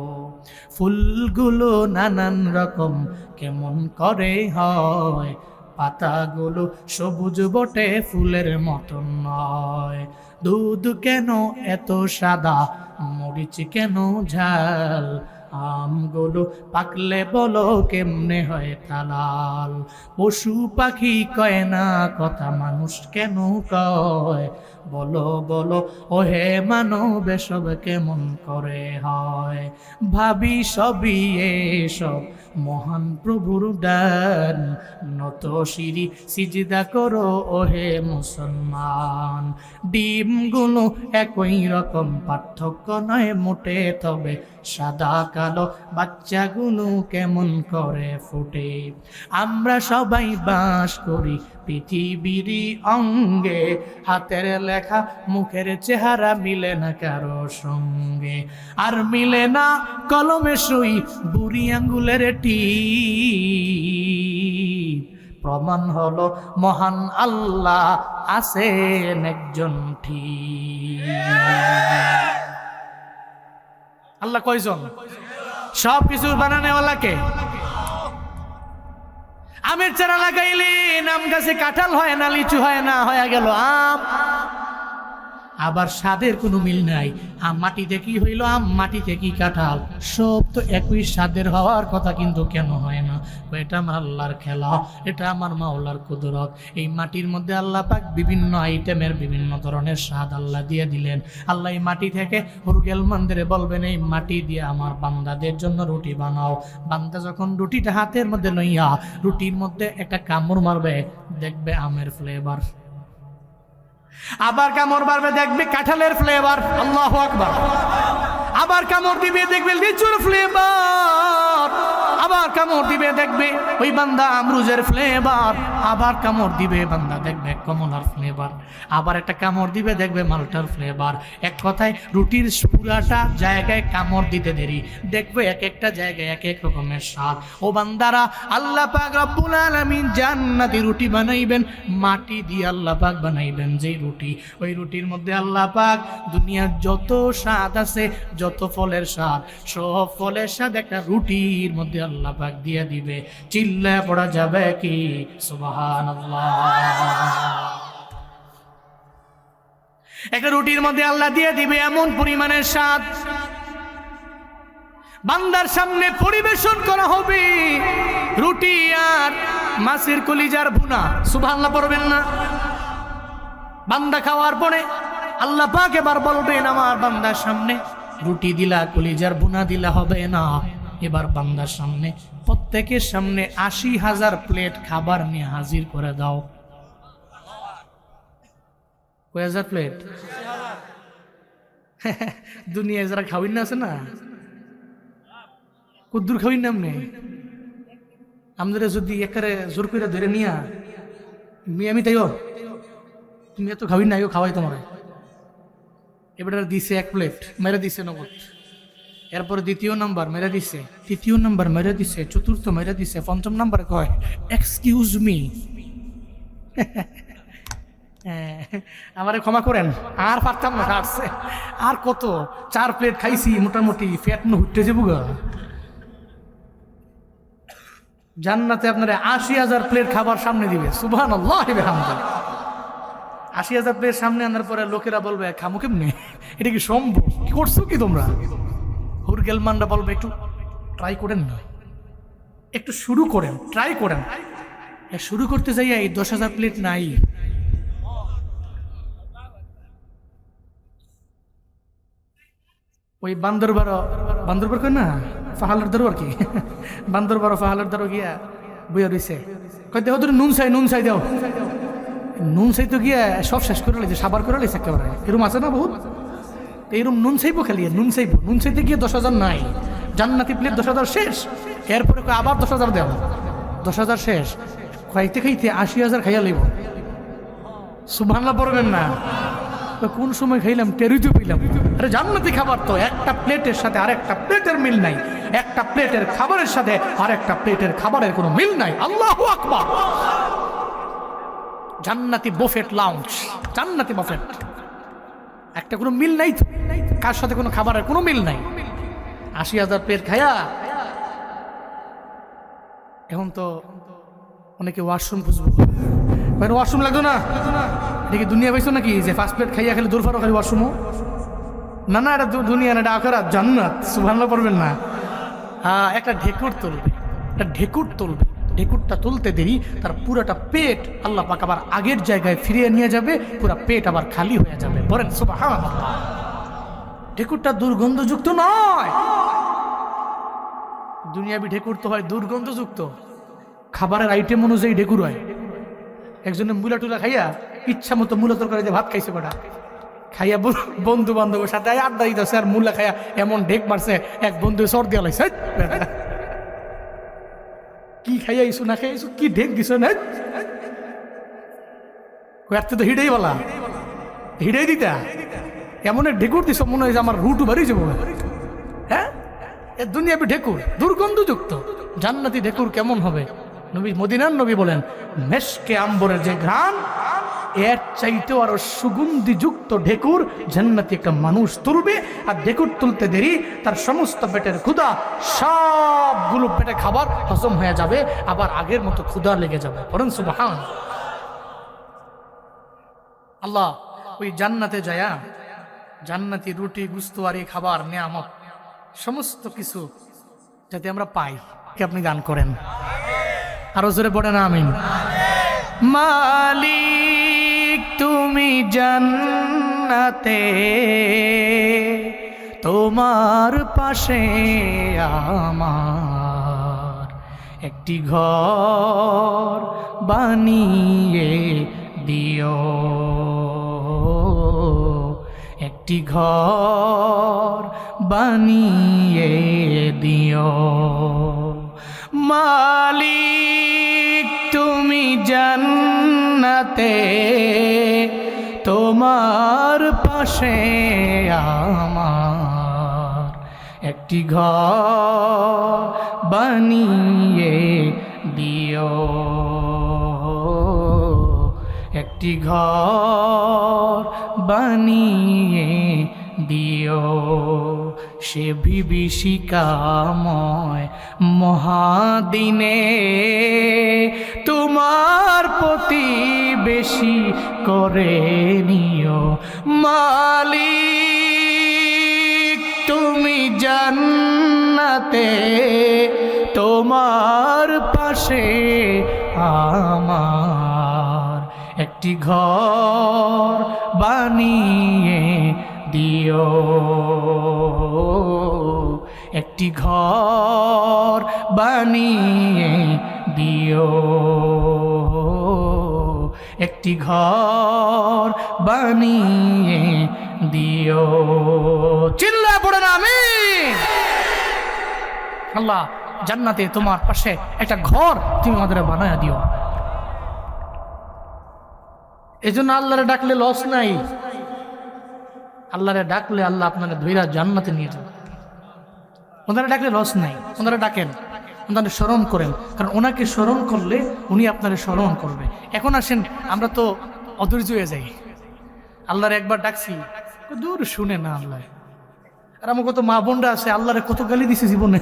ফুলগুলো নানান রকম কেমন করে হয়? পাতাগুলো সবুজ বটে, ফুলের মতন নয়। দুধ কেন এত সাদা? মরিচ কেন ঝাল? আমগুলো পাকলে বলো কেমনে হয় তালাল? পশু পাখি কয় না কথা, মানুষ কেন কয়? বলো ওহে মানব এসব কেমন করে হয়? ভাবি সবই এসব মহান প্রভুর দান, নত শিরি সিজদা করো ওহে মুসলমান। ডিমগুলো একই রকম, পার্থক্য নয় মোটে, তবে সাদা কালো বাচ্চাগুলো কেমন করে ফুটে? আমরা সবাই বাস করি পৃথিবীর অঙ্গে, হাতের লেখা মুখের চেহারা মিলে না কারো সঙ্গে, আর মিলে না কলমে সই বুড়ি আঙ্গুলের টিপ। প্রমাণ হলো মহান আল্লাহ আছেন একজন ঠিক। আল্লাহ কয়জন? সব কিছুর বানানেওয়ালাকে। আমের চারা লাগাইলে আম গাছে কাঁঠাল হয় না, লিচু হয় না, হয়ে গেল আম। আবার স্বাদের কোনো মিল নাই। আম মাটিতে কি হইল, আম মাটিতে কি কাঁঠাল, সব তো একই স্বাদের হওয়ার কথা, কিন্তু কেন হয় না? এটা আমার আল্লাহর খেলা, এটা আমার মাওলার কুদরত। এই মাটির মধ্যে আল্লাহ পাক বিভিন্ন আইটেমের বিভিন্ন ধরনের স্বাদ আল্লাহ দিয়ে দিলেন। আল্লাহ এই মাটি থেকে হুরগেল মন্দিরে বলবেন, এই মাটি দিয়ে আমার বান্দাদের জন্য রুটি বানাও। বান্দা যখন রুটিটা হাতের মধ্যে লইয়া রুটির মধ্যে একটা কামড় মারবে, দেখবে আমের ফ্লেভার। আবার কামড় মারবে, দেখবে কাঁঠালের ফ্লেভার। আল্লাহু আকবার। আবার কামড় দিবে, দেখবে লিচুর ফ্লেভার। আবার কামড় দিবে, দেখবে ওই বান্দা আমরুজের ফ্লেভার। আবার কামড় দিবে, বান্দা দেখবে কমলার ফ্লেভার। আবার একটা কামড় দিবে, দেখবে মালটার ফ্লেভার। এক কথায় রুটির পুরাটা জায়গায় কামড় দিতে দেরি, দেখবে এক একটা জায়গায় এক এক রকমের স্বাদ। ও বান্দারা, আল্লাহ পাক রব্বুল আলামিন জান্নাতি রুটি বানাইবেন, মাটি দিয়ে আল্লাহ পাক বানাইবেন যে রুটি, ওই রুটির মধ্যে আল্লাহ পাক দুনিয়ার যত স্বাদ আছে, যত ফলের স্বাদ, সব ফলের স্বাদ একটা রুটির মধ্যে আল্লাহ পাক দিয়ে দিবে। চিল্লায় পড়া যাবে কি সুবহানাল্লাহ? একটা রুটির মধ্যে আল্লাহ দিয়ে দিবে এমন পরিমাণের স্বাদ, বান্দার সামনে পরিবেশন করা হবে রুটি আর মাছের কলিজার ভুনা। সুবহানাল্লাহ পড়বেন না? বান্দা খাওয়ার পরে আল্লাহ পাক এবার বলবেন, আমার বান্দার সামনে রুটি দিলা, কলিজার ভুনা দিলা হবে না। এবার বান্দার সামনে, প্রত্যেকের সামনে ৮০,০০০ প্লেট খাবার নিয়ে হাজির করে দাও। কয় হাজার প্লেট? দুনিয়ায় যারা খাওয়াই না আছে না, কুদ্দুর খাওয়াই নাম নেই। আমাদের যদি একারে জোর করে ধরে নিয়া আমি তাইও তুমি এত খাওয়াই না, খাওয়াই তোমার। এবার দিছে ১ প্লেট, মেরে দিছে নগদ। এরপরে দ্বিতীয় নাম্বার মেরে দিছে, তৃতীয় নাম্বার মেরে দিছে, চতুর্থ মেরে দিছে, পঞ্চম নাম্বার কয় এক্সকিউজ মি, আমারে ক্ষমা করেন, আর পারতাম না, আসছে আর কত, ৪ প্লেট খাইছি, মোটামুটি ফ্যাট হুটতে যাবো গা। জান্নাতে আপনারা ৮০,০০০ প্লেট খাবার সামনে দিবে। সুবহানাল্লাহ বিহামদিহি। ৮০,০০০ প্লেট সামনে আনার পরে লোকেরা বলবে, খামু কেমনে, এটা কি সম্ভব, কি করছো কি তোমরা? হুরগেলমানরা বলবে, একটু ট্রাই করেন না, একটু শুরু করেন, ট্রাই করেন। শুরু করতে যাইয়া এই ১০,০০০ প্লেট নাই। ওই বান্দরবার কই না, ফাহালের দ্বারও আর কি, বান্দরবার ফাহালের দ্বারও গিয়া বইয়া রয়েছে, কই দেহ তোর নুন চাই দেও। নুন চাই তো গিয়া সব শেষ করে লাইছে, সাবার করে লাইছে একেবারে। এরম আছে না বহুত, এইরকম নুন চাইবো খালি, নুন চাইতে গিয়ে ১০,০০০ নাই। জান্নাতি প্লেট ১০,০০০ শেষ। এরপরে আবার ১০,০০০ দেও, ১০,০০০ শেষ। খাইতে ৮০,০০০ খাইয়া লইব। সুবহানাল্লাহ পড়বেন না? কোন সময় খাইলাম টেরই তো পেলাম। আরে জান্নাতি খাবার তো একটা প্লেটের সাথে আরেকটা প্লেটের মিল নাই, একটা প্লেটের খাবারের সাথে আরেকটা প্লেটের খাবারের কোনো মিল নাই। আল্লাহু আকবার। জান্নাতি বুফেট লাউঞ্জ, জান্নাতি বুফেট, একটা কোনো মিল নাই তো, কার সাথে কোনো খাবারের কোনো মিল নাই। ৮০,০০০ প্লেট খায়া এখন তো অনেকে ওয়াশরুম খুঁজবো, ওয়াশরুম লাগতো না, দেখি দুনিয়া পাইছো নাকি যে 5 প্লেট খাইয়া খেলে দূর ফারো খালি ওয়াশরুমও না। না, এটা দুনিয়া না, এটা আখিরাত, জান্নাত। সুবহানাল্লাহ পড়বেন না? একটা ঢেকুর তুলবে, ঢেকুরটা তুলতে দেরি তার পুরোটা পেট আল্লাহ পাক আবার আগের জায়গায় ফিরিয়ে নিয়ে যাবে, পুরো পেট আবার খালি হয়ে যাবে। বলেন সুবহানাল্লাহ। ঢেকুরটা দুর্গন্ধযুক্ত নয়, দুনিয়াবি ঢেকুর তো হয় দুর্গন্ধযুক্ত, খাবারের আইটেম অনুযায়ী ঢেকুর হয়। একজনে মূলা টুলা খাইয়া ইচ্ছা মতো মূলা তরকারি দিয়ে ভাত খাইছে, কটা খাইয়া বন্ধু বান্ধবের সাথে আড্ডা দিতেছে, আর মূলা খাইয়া এমন ঢেক মারছে, এক বন্ধু সর দিয়া লাইছে, কি খাইয়াইছো না খাইয়াইছো, কি ঢেক দিছ না। কয়েকটা তো হিডেই বলা, হিডেই দিতা এমন এক ঢেকুর দিস মনে হয় যে আমার রুটু বাড়ি যাবো। হ্যাঁ, এ দুনিয়াবি ঢেকুর দুর্গন্ধযুক্ত, জান্নাতি ঢেকুর কেমন হবে? নবী, মদিনার নবী বলেন, মেশকে আম্বরের যে ঘ্রাণ, এর চাইতেও আরো সুগন্ধিযুক্ত ঢেকুর জান্নাতি একটা মানুষ তুলবে। আর ঢেকুর তুলতে দেরি, তার সমস্ত পেটের ক্ষুধা সবগুলো পেটে খাবার হজম হয়ে যাবে, আবার আগের মতো ক্ষুধা লেগে যাবে। বলেন সুবহান আল্লাহ। ওই জান্নাতে যায়া জান্নাতি রুটি, গুস্ত আর এই খাবার, নিয়ামত সমস্ত কিছু যাতে আমরা পাই, কি আপনি দান করেন। আরো জোরে পড়েন আমিন। মালিক তুমি জান্নাতে, তোমার পাশে আমার একটি ঘর বানিয়ে দিও, একটি ঘর বানিয়ে দিও। মালিক তুমি জান্নাতে, তোমার পাশে আমার একটি ঘর বানিয়ে দিও, একটি ঘর বানিয়ে দিও। সে বিভীষিকাময় মহাদিনে তোমার প্রতিবেশী করে নিও। মালিক তুমি জান্নাতে, তোমার পাশে আমার একটি ঘর বানিয়ে দিও, একটি ঘর বানিয়ে দিও, একটি ঘর বানিয়ে দিও। চিল্লায় পড়েন আমিন। আল্লাহ জান্নাতে তোমার পাশে একটা ঘর তুমি আমাদের বানায় দিও। এই জন্য আল্লাহরে ডাকলে লস নাই। আল্লাহরে ডাকলে আল্লাহ আপনাকে ধৈরা জান্নাতে নিয়ে যাবে। ওনারা ডাকলে লস নাই। ওনারা ডাকেন, ওনারা স্মরণ করেন, কারণ ওনাকে স্মরণ করলে উনি আপনারা স্মরণ করবে। এখন আসেন, আমরা তো অধৈর্য হয়ে যাই। আল্লাহরে একবার ডাকছি, দূর শুনে না আল্লাহ। আর আমার কত মা বোনরা আছে, আল্লাহরে কত গালি দিছে জীবনে।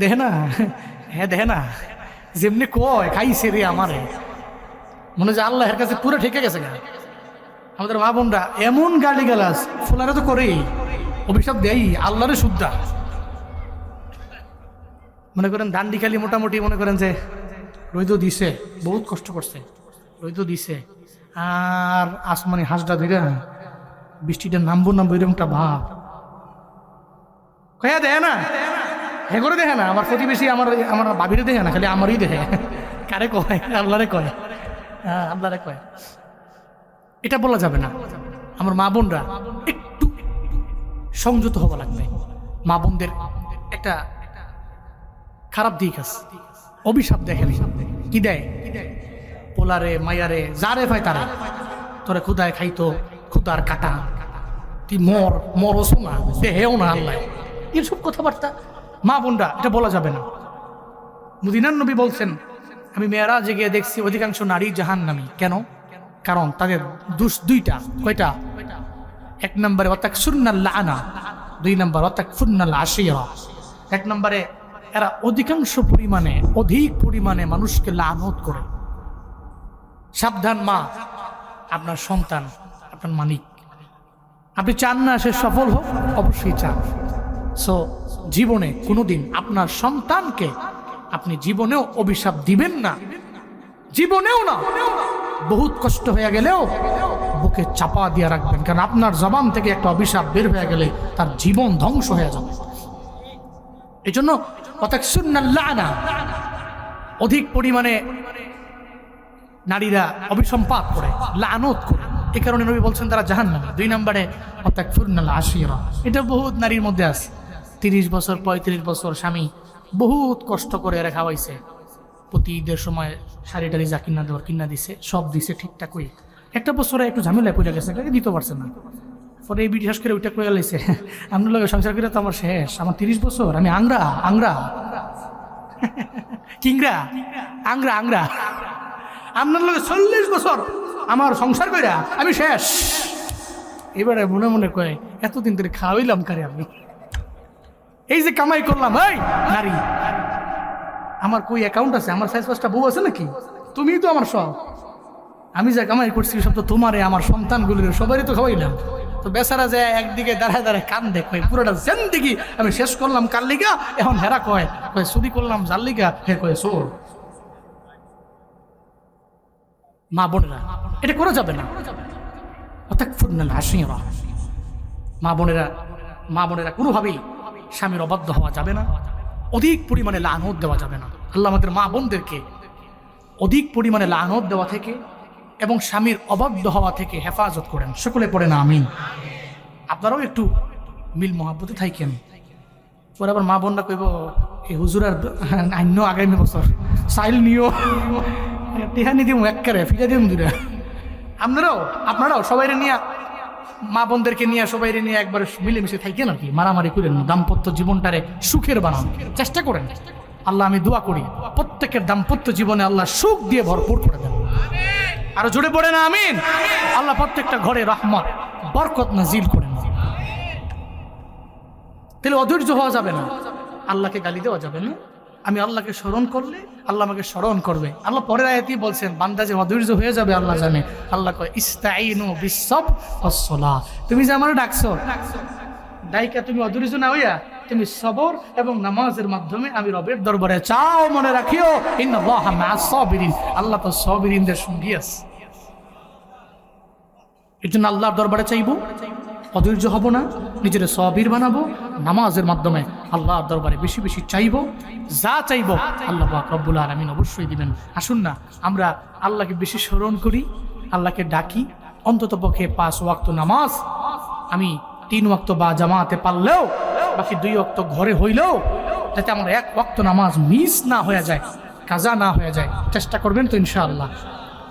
দেখে না, হ্যাঁ দেখে না, যেমনি কয় খাইছে রে আমারে, মনে হয় আল্লাহের কাছে পুরো ঠেকে গেছে। আমাদের মা বোনরা এমন গালি গালাস, ফোলারে তো করেই, অভিশাপ দেয় আল্লাহরে শুদ্ধা। মনে করেন দান্ডি খালি মোটামুটি মনে করেন যে রৈদ দিছে, বহুত কষ্ট করছে, রৈদ দিছে, আর আসমানি হাঁসটা ধরে বৃষ্টিটা নামবো নামবো এরকমটা ভাব কয়া দেখে না, হে করে দেখে না। আমার প্রতিবেশী আমার আমার ভাবিরে দেখে না, খালি আমারই দেখে। কারে কয়? আল্লাহরে কয়। হ্যাঁ আল্লাহরে কয়। এটা বলা যাবে না। আমার মা বোনরা একটু সংযত হওয়া লাগবে। মা বোনদের একটা খারাপ দিক আছে, অভিশাপ দেখেন। কি দেয়? পোলারে মায়ারে যারে ভাই তারা তোরে ক্ষুদায় খাইতো, ক্ষুদার কাটা, তুই মরসো না, দেহেও না আল্লাহ, এসব কথাবার্তা মা বোনরা এটা বলা যাবে না। মদিনার নবী বলছেন, আমি মেয়েরাজে গিয়ে দেখছি অধিকাংশ নারী জাহান্নামী। কেন? কারণ তাদের দোষ দুইটা। কয়টা? এক নম্বরে ওয়াতাকসুরনাল লাআনা, দুই নম্বর ওয়াতাকফুরনাল আশিরা। এক নম্বরে এরা অধিকাংশ পরিমাণে, অধিক পরিমাণে মানুষকে লানত করে। সাবধান মা, আপনার সন্তান আপনার মালিক। আপনি চান না সে সফল হোক? অবশ্যই চান। সো জীবনে কোনোদিন আপনার সন্তানকে আপনি জীবনেও অভিশাপ দিবেন না, জীবনেও না। বহুত কষ্ট হয়ে গেলেও বুকে চাপা দিয়ে রাখবেন, কারণ আপনার জবান থেকে একটা অভিশাপ বের হয়ে গেলে তার জীবন ধ্বংস হয়ে যাবে। এই জন্য অধিক পরিমাণে নারীরা অভিসম্পাত করে, লানত করে। এই কারণে নবী বলছেন তারা জাহান্নামী। দুই নম্বরে ওয়াতাকফুরনাল আশিরা, এটা বহুত নারীর মধ্যে আছে। 30 বছর 35 বছর স্বামী বহুত কষ্ট করে এরা খাওয়াইছে, প্রতি ঈদের সময় শাড়ি টাড়ি যা কিনা দেওয়ার কিনা দিছে, সব দিছে ঠিকঠাক ওই। একটা বছরে একটু ঝামেলায় পড়ে গেছে, এটাকে দিতে পারছে না। পরে এই বিটি শেষ করে ওইটা করে লাইছে, আপনার লোক সংসার করে তো আমার শেষ, আমার 30 বছর, আমি আংরা আংরা কিংরা আংরা আংরা, আপনার লোক 40 বছর আমার সংসার কইরা আমি শেষ। এবারে মনে মনে কয় এতদিন ধরে খাওয়াইলাম কারে আমি, এই যে কামাই করলাম, এই নারী আমার কই অ্যাকাউন্ট আছে, আমার 4-5টা বউ আছে নাকি? তুমিই তো আমার সব, আমি যা কামাই করছি সব তো তোমারে আমার সন্তানগুলির সবারই তো খাওয়াইলাম। তো বেচারা যায় একদিকে দাঁড়ায় দাঁড়ায় কান দেখে পুরোটা জিন্দেগি আমি শেষ করলাম কার লিগা, এখন হেরা কয় চুরি করলাম যার লিগা, হে কয় চোর। মা বোনেরা এটা করা যাবে না, মা বোনেরা কোনোভাবেই স্বামীর অবাধ্য হওয়া যাবে না, অধিক পরিমাণে লানত দেওয়া যাবে না। আল্লাহ আমাদের মা বোনদেরকে অধিক পরিমাণে লানত দেওয়া থেকে এবং স্বামীর অবাধ্য হওয়া থেকে হেফাজত করেন, সকলে পড়ে না আমিন। আপনারাও একটু মিল মহাব্বতে থাকেন। পরে আবার মা বোনরা কইব এই হুজুরার আইন আগামী বছর সাইল নিও টিহানি দিম একবারে ফিরে দিম দূরে। আপনারাও সবাই নিয়ে, মা বোনদেরকে নিয়ে সবাই নিয়ে একবার মিলেমিশে থাকেন আর কি, মারামারি করেন না, দাম্পত্য জীবনটারে সুখের বানান চেষ্টা করেন। আল্লাহ আমি দোয়া করি প্রত্যেকের দাম্পত্য জীবনে আল্লাহ সুখ দিয়ে ভরপুর করে দেন, আরো জোরে পড়ে না আমিন। আল্লাহ প্রত্যেকটা ঘরে রহমত বরকত নাজিল করেন। তাহলে অধৈর্য হওয়া যাবে না, আল্লাহকে গালি দেওয়া যাবে না। আমি আল্লাহকে স্মরণ করলে আল্লাহ আমাকে স্মরণ করবে। আল্লাহ পরের আয়াতেই বলছেন বান্দা যে অধৈর্য হয়ে যাবে আল্লাহ জানে। আল্লাহ কয় ইস্তাইনু বিস-সাবর ওয়াস-সালাহ, তুমি যে আমারে ডাকছো, ডাইকা তুমি অধৈর্য না হইয়া তুমি সবর এবং নামাজের মাধ্যমে আমি রবের দরবারে চাও। মনে রাখিও ইন্নাল্লাহা মা'আস-সাবিরিন, আল্লাহ তো সাবিরিনদের সঙ্গী আছে। এজন্য আল্লাহর দরবারে চাইবো, অধৈর্য হব না, নিজের সাবির বানাবো, নামাজের মাধ্যমে আল্লাহর দরবারে বেশি বেশি চাইবো, যা চাইবো আল্লাহ পাক রব্বুল আলামিন অবশ্যই দিবেন। আসুন না আমরা আল্লাহকে বেশি স্মরণ করি, আল্লাহকে ডাকি। অন্তত পক্ষে 5 ওয়াক্ত নামাজ আমি 3 ওয়াক্ত বা জামাতে পারলেও, বাকি 2 ওয়াক্ত ঘরে হইলেও, যাতে আমার 1 ওয়াক্ত নামাজ মিস না হয়ে যায়, কাজা না হয়ে যায়, চেষ্টা করবেন তো ইনশাআল্লাহ।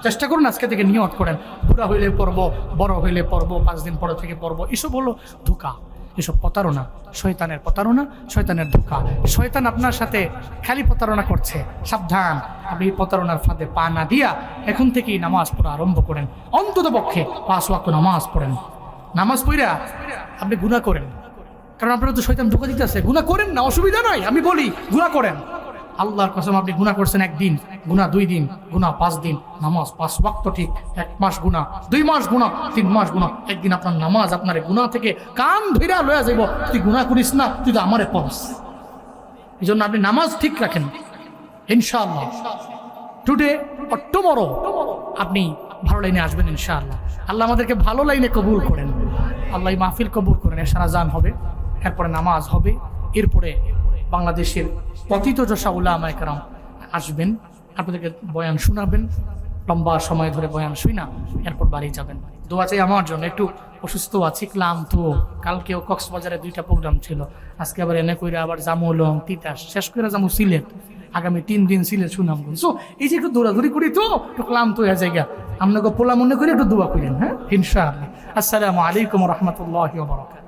চেষ্টা করুন, আজকে থেকে নিয়ত করেন, বুড়া হইলে পড়ব, বড় হইলে পড়ব, 5 দিন পরে থেকে পড়ব। এসব হলো ধোঁকা, এসব প্রতারণা, শয়তানের প্রতারণা, শয়তানের ধোঁকা। শয়তান আপনার সাথে খালি প্রতারণা করছে, সাবধান। আপনি প্রতারণার ফাঁদে পা না দিয়া এখন থেকেই নামাজ পড়া আরম্ভ করেন। অন্তত পক্ষে 5 ওয়াক্ত নামাজ পড়েন। নামাজ পড়া আপনি গুনাহ করেন, কারণ আপনারা তো শয়তান ধোঁকা দিতেছে। গুনাহ করেন না, অসুবিধা নাই, আমি বলি গুনাহ করেন। আল্লাহর কসম আপনি গুনাহ করছেন 1 দিন, গুনাহ 2 দিন, গুনাহ 5 দিন, নামাজ 5 ওয়াক্ত ঠিক, 1 মাস গুনাহ, 2 মাস গুনাহ, 3 মাস গুনাহ, একদিন আপনার নামাজ আপনার গুনাহ থেকে কান ধইরা লয়া যাইব, তুই গুনাহ করিস না, তুই তো আমারে পড়স। এই জন্য আপনি নামাজ ঠিক রাখেন ইনশাআল্লাহ। টুডে অর টুমরো আপনি ভালো লাইনে আসবেন ইনশাআল্লাহ। আল্লাহ আমাদেরকে ভালো লাইনে কবুল করেন, আল্লাহ মাহফিল কবুল করেন। এশার আযান হবে, এরপরে নামাজ হবে, এরপরে বাংলাদেশের পতিত যশা উলামায়ে কেরাম আসবেন, আপনাদেরকে বয়ান শোনাবেন, লম্বা সময় ধরে বয়ান শুনা এরপর বাড়ি যাবেন। দোয়া চাই আমার জন্য, একটু অসুস্থ আছি, ক্লান্ত। কালকেও কক্সবাজারে 2টা প্রোগ্রাম ছিল, আজকে আবার এনে কইরা আবার জামু লং তিতাস, শেষ করে যাবো সিলেট, আগামী 3 দিন সিলেট সুনাম। সো এই যে একটু দৌড়াদৌড়ি করি তো একটু ক্লান্ত হয়ে যায়, আপনাকে পোলা মনে করে একটু দোয়া করেন, হ্যাঁ ইনশাআল্লাহ। আসসালামু আলাইকুম ওয়া রাহমাতুল্লাহি ওয়া বারাকাতুহু।